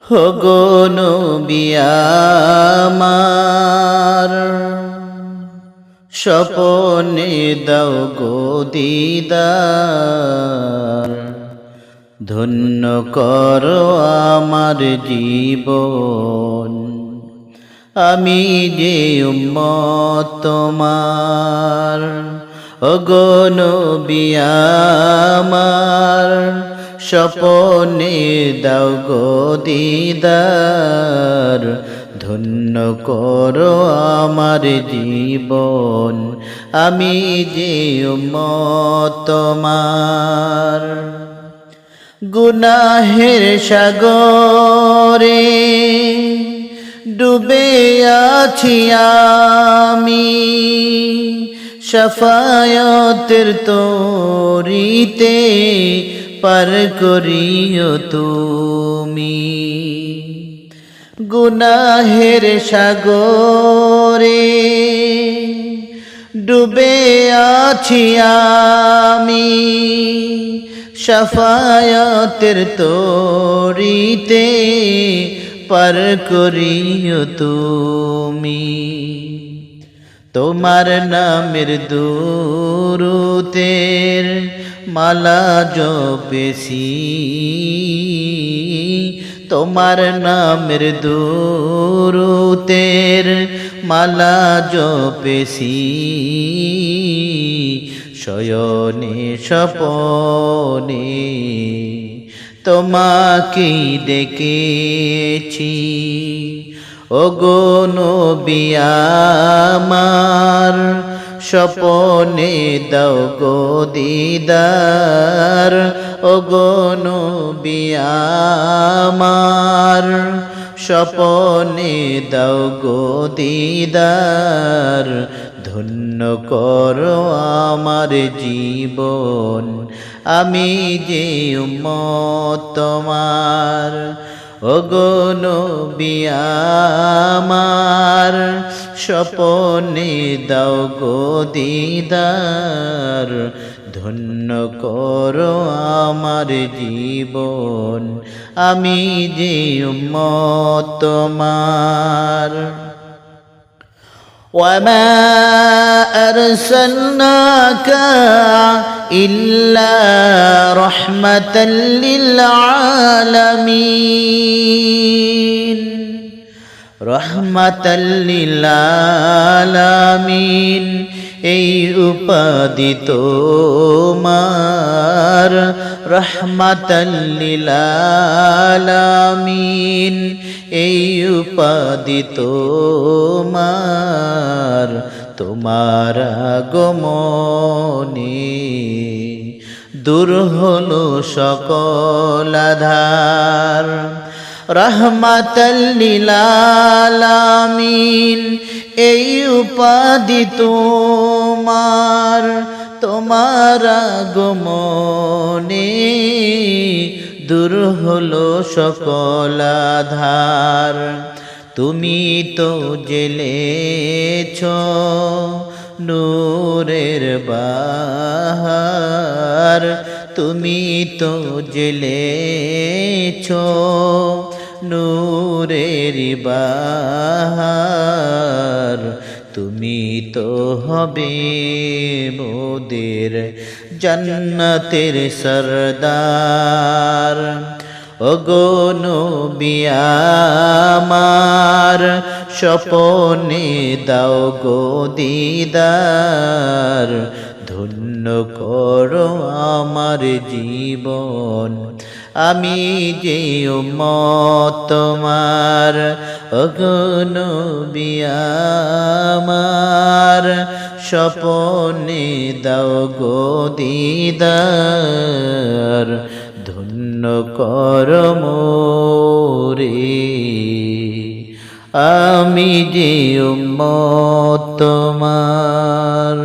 ওগো নবী আমার, স্বপনে দাও গো দিদার, ধন্য করো আমার জীবন। আমি যে উম্মত তোমার, ওগো নবী আমার, স্বপনে দাও গো দিদার, ধন্য করো আমার জীবন। আমি যে উম্মত তোমার, গুনাহের সাগরে ডুবে আছি আমি, শাফায়াতের তরিতে পার করিও তুমি। গুনাহের সাগরে ডুবে আছি আমি, শাফায়াতের তরিতে পার করিও তুমি। তোমার নামের দুরূদের মালা জপেছি, তোমার নামের দুরূদের মালা জপেছি, শয়নে স্বপনে তোমাকেই ডেকেছি। ওগো নবী আমার, স্বপনে দাও গো দিদার, ওগো নবী আমার, স্বপনে দাও গো দিদার, ধন্য করো আমার জীবন। আমি যে উম্মত তোমার, ওগো নবী আমার, স্বপনে দাও গো দিদার, ধন্য করো আমার জীবন। আমি যে উম্মত তোমার। وما أرسلناك إلا رحمة للعالمين رحمة للعالمين এই উপাধি তোমার, রহমাতাল লিল আলামিন এই উপাধি তোমার। তোমার আগমনে দূর হলো সকল আধার, রহমাতাল লিল আলামিন এই উপাধি তোমার। তোমার আগমনে দূর হলো সকল আধার। তুমি তো জ্বেলেছ নূরের বাহার, তুমি তো জ্বেলেছ নূরের বাহার। তুমি তো হবে মোদের জান্নাতের সরদার। ওগো নবী আমার, স্বপনে দাও গো দিদার, ধন্য করো আমার জীবন। আমি যে উম্মত তোমার, ওগো নবী আমার, স্বপনে দাও গো দিদার, ধন্য করো মোরে। আমি যে উম্মত তোমার।